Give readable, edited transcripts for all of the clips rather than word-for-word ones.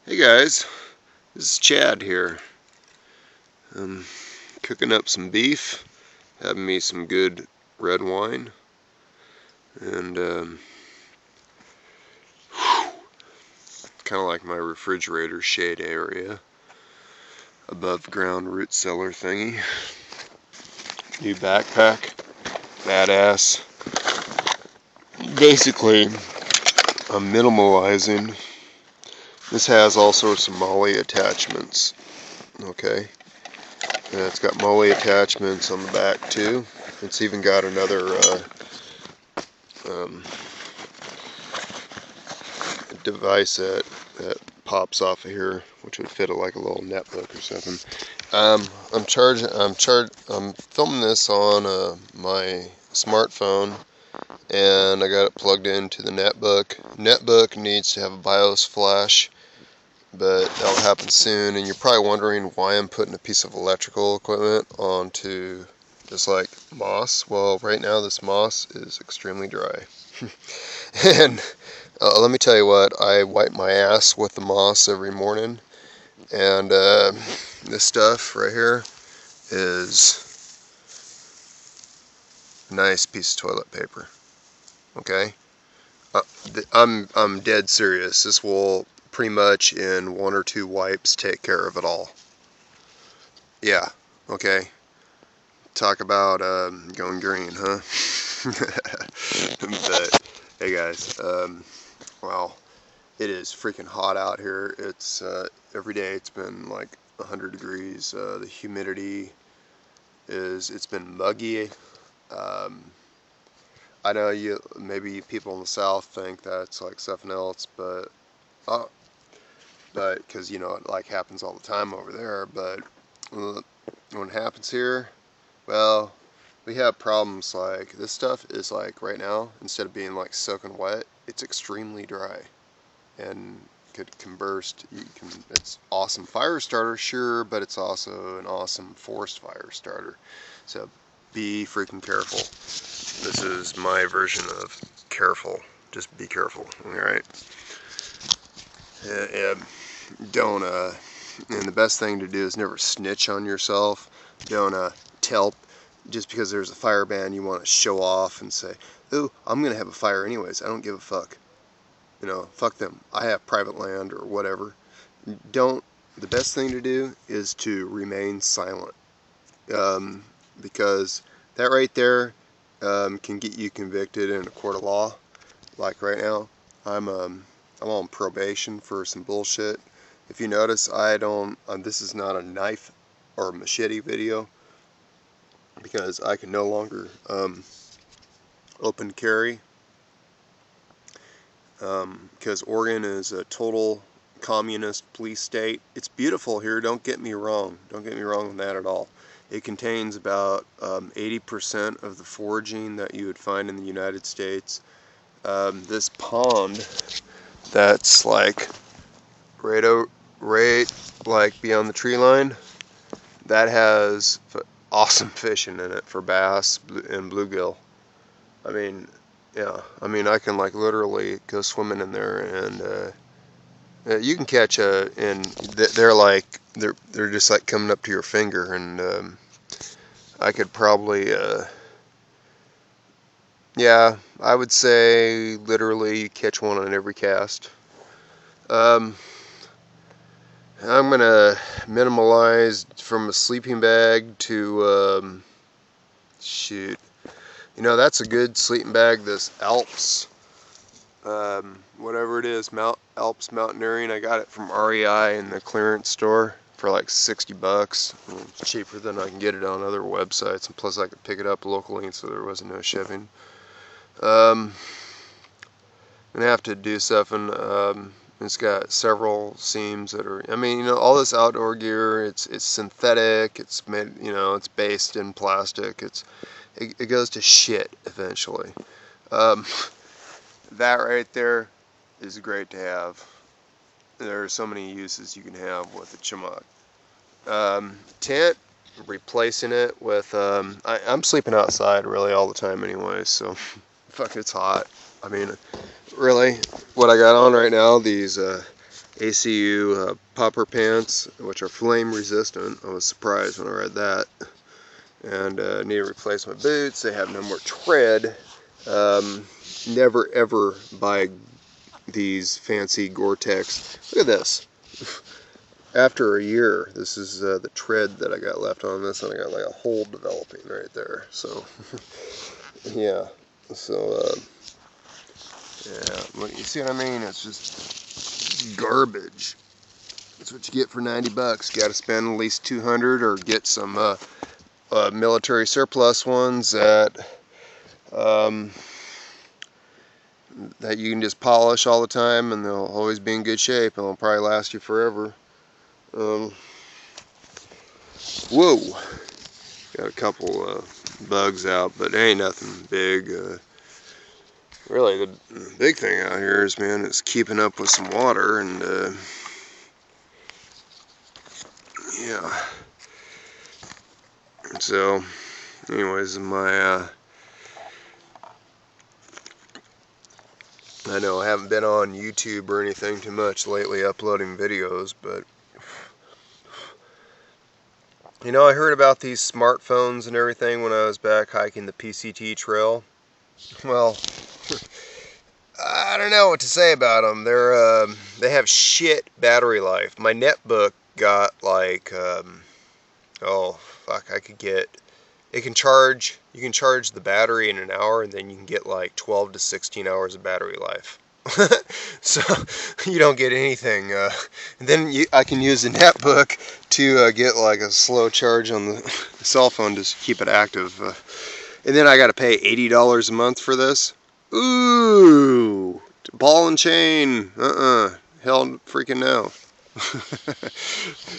Hey guys, this is Chad here. I'm cooking up some beef, having me some good red wine, and kind of like my refrigerator shade area, above ground root cellar thingy. New backpack, badass. Basically, I'm minimalizing. This has all sorts of MOLLE attachments, okay? And it's got MOLLE attachments on the back too. It's even got another device that pops off of here, which would fit like a little netbook or something. I'm filming this on my smartphone, and I got it plugged into the netbook. Netbook needs to have a BIOS flash, but that'll happen soon. And you're probably wondering why I'm putting a piece of electrical equipment onto this like moss. Well, right now this moss is extremely dry. And let me tell you what, I wipe my ass with the moss every morning, and this stuff right here is a nice piece of toilet paper. Okay, I'm dead serious. This will pretty much in 1 or 2 wipes take care of it all. Yeah, okay. Talk about going green, huh? But hey guys, wow, it is freaking hot out here. It's every day it's been like 100 degrees. The humidity it's been muggy. I know maybe people in the south think that's like something else, but because you know it like happens all the time over there. But when it happens here, well, we have problems. Like this stuff is like right now, instead of being like soaking wet, it's extremely dry and can burst. It's awesome fire starter, sure, but it's also an awesome forest fire starter. So be freaking careful. This is my version of careful. Just be careful, alright? Don't, and the best thing to do is never snitch on yourself. Don't tell, just because there's a fire ban, you want to show off and say, ooh, I'm going to have a fire anyways. I don't give a fuck. You know, fuck them. I have private land or whatever. The best thing to do is to remain silent. Because that right there can get you convicted in a court of law. Like right now, I'm on probation for some bullshit. If you notice, I don't. This is not a knife or machete video because I can no longer open carry. Because Oregon is a total communist police state. It's beautiful here. Don't get me wrong. Don't get me wrong on that at all. It contains about 80% of the foraging that you would find in the United States. This pond that's like right like beyond the tree line, that has awesome fishing in it for bass and bluegill. I mean, yeah, I mean I can like literally go swimming in there, and you can catch and they're just like coming up to your finger, and I could probably yeah, I would say literally catch one on every cast. I'm gonna minimalize from a sleeping bag to shoot. You know, that's a good sleeping bag. This Alps, whatever it is, Alps Mountaineering. I got it from REI in the clearance store for like $60. It's cheaper than I can get it on other websites, and plus I could pick it up locally, so there wasn't no shipping. I'm gonna have to do something. It's got several seams that are. I mean, you know, all this outdoor gear. It's synthetic. It's made. You know, it's based in plastic. It goes to shit eventually. That right there is great to have. There are so many uses you can have with a chamois. Tent, replacing it with. I'm sleeping outside really all the time anyway, so fuck, it's hot. I mean, really, what I got on right now, these ACU popper pants, which are flame resistant. I was surprised when I read that. And need to replace my boots. They have no more tread. Never ever buy these fancy Gore-Tex. Look at this. After a year, this is the tread that I got left on this, and I got like a hole developing right there. So, yeah. So, yeah. You see what I mean? It's just garbage. That's what you get for 90 bucks. Got to spend at least 200 or get some military surplus ones that you can just polish all the time, and they'll always be in good shape, and they'll probably last you forever. Whoa, got a couple bugs out, but it ain't nothing big. Really, the big thing out here is, man, is keeping up with some water, and yeah. So, anyways, I know I haven't been on YouTube or anything too much lately uploading videos, but you know, I heard about these smartphones and everything when I was back hiking the PCT trail. Well, I don't know what to say about them. They have shit battery life. My netbook got like oh fuck, it can charge, you can charge the battery in an hour, and then you can get like 12 to 16 hours of battery life. So you don't get anything. And then I can use the netbook to get like a slow charge on the cell phone to keep it active. And then I got to pay $80 a month for this. Ooh, ball and chain. Hell freaking no.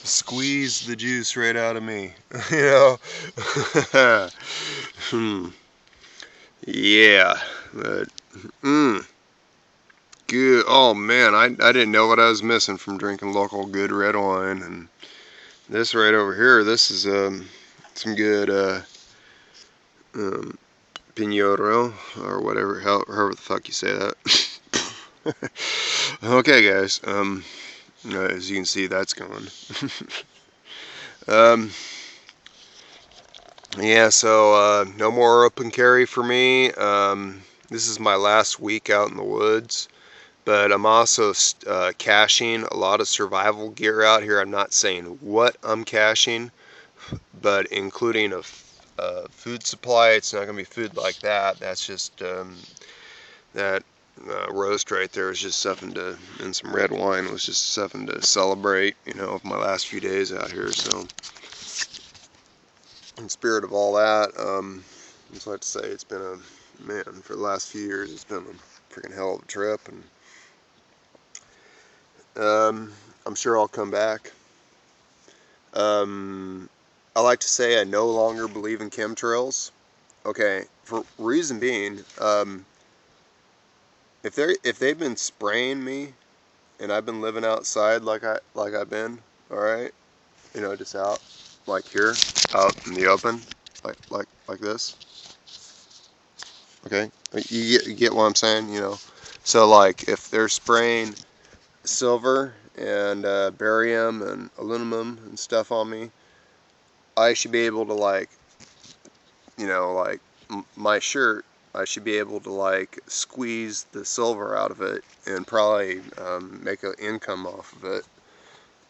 Squeeze the juice right out of me, you know. Yeah, but good. Oh man, I didn't know what I was missing from drinking local good red wine. And this right over here, this is some good Pinot or whatever, however the fuck you say that. Okay, guys. As you can see, that's gone. Yeah, so no more open carry for me. This is my last week out in the woods, but I'm also caching a lot of survival gear out here. I'm not saying what I'm caching, but including a food supply. It's not going to be food like that. That's just that roast right there is just something to, and some red wine was just something to celebrate, you know, my last few days out here. So, in spirit of all that, I just like to say it's been for the last few years, it's been a freaking hell of a trip, and I'm sure I'll come back. I like to say I no longer believe in chemtrails. Okay, for reason being, if they've been spraying me, and I've been living outside like I've been, all right, you know, just out like here, out in the open, like this. Okay, you get what I'm saying, you know. So like if they're spraying silver and barium and aluminum and stuff on me, I should be able to, like, you know, like my shirt, I should be able to like squeeze the silver out of it and probably make an income off of it.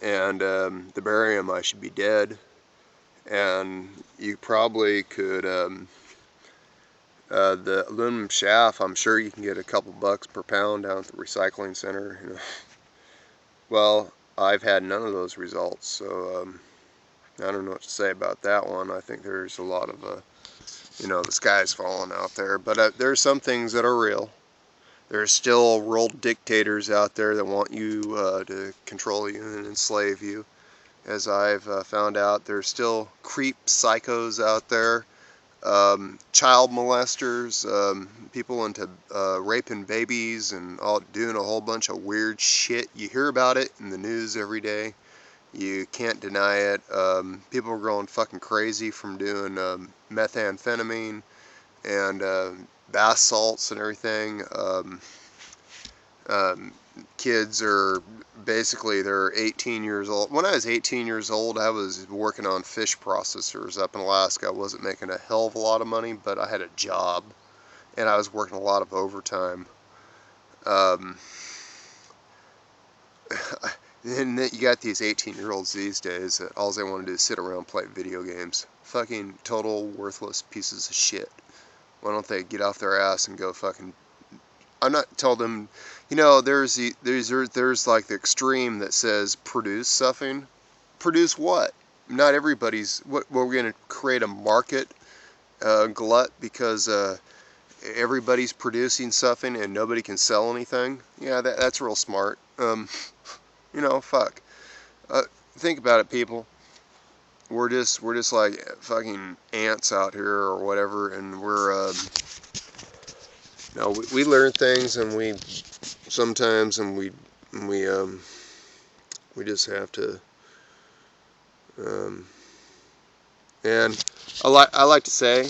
And the barium, I should be dead. And you probably could, the aluminum shaft, I'm sure you can get a couple bucks per pound down at the recycling center. You know. Well, I've had none of those results, so I don't know what to say about that one. I think there's a lot of, you know, the sky's falling out there. But there's some things that are real. There's still world dictators out there that want you to control you and enslave you. As I've found out, there's still creep psychos out there, child molesters, people into raping babies and all, doing a whole bunch of weird shit. You hear about it in the news every day. You can't deny it. People are going fucking crazy from doing methamphetamine and bath salts and everything. kids are basically, they're 18 years old. When I was 18 years old, I was working on fish processors up in Alaska. I wasn't making a hell of a lot of money, but I had a job, and I was working a lot of overtime. And then you got these 18-year-olds these days that all they want to do is sit around and play video games. Fucking total worthless pieces of shit. Why don't they get off their ass and go fucking... I'm not telling them, you know, there's like the extreme that says produce something. Produce what? Not everybody's... What, we're going to create a market glut because everybody's producing something and nobody can sell anything? Yeah, that's real smart. You know, fuck. Think about it, people. We're just like fucking ants out here or whatever, and we're no, we learn things, and we sometimes, and we just have to. And I like to say,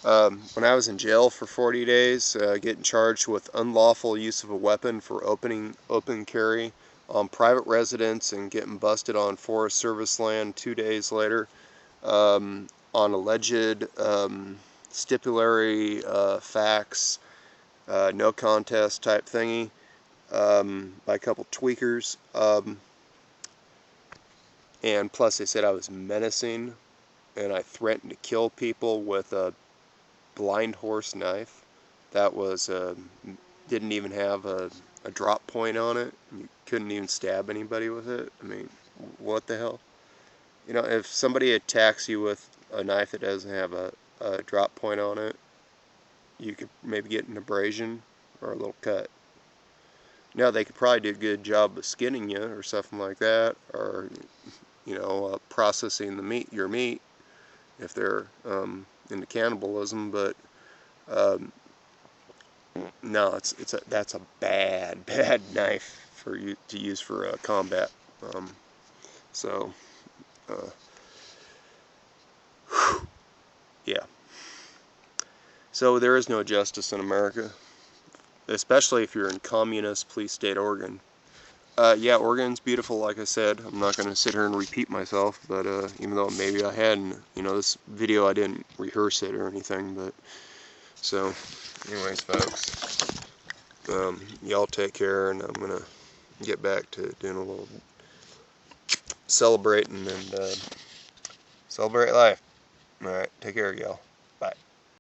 when I was in jail for 40 days, getting charged with unlawful use of a weapon for open carry on private residence and getting busted on Forest Service land 2 days later on alleged stipulatory facts, no contest type thingy by a couple tweakers. And plus they said I was menacing and I threatened to kill people with a blind horse knife that was didn't even have a drop point on it. You couldn't even stab anybody with it. I mean, what the hell? You know, if somebody attacks you with a knife that doesn't have a drop point on it, you could maybe get an abrasion or a little cut. Now, they could probably do a good job of skinning you or something like that, or, you know, processing your meat, if they're into cannibalism, but no, that's a bad knife for you to use for combat. Yeah. So there is no justice in America, especially if you're in communist police state Oregon. Yeah, Oregon's beautiful, like I said. I'm not going to sit here and repeat myself, but even though maybe I had, and, you know, this video I didn't rehearse it or anything, but so, anyways, folks, y'all take care, and I'm going to get back to doing a little celebrating and celebrate life. Alright, take care, y'all.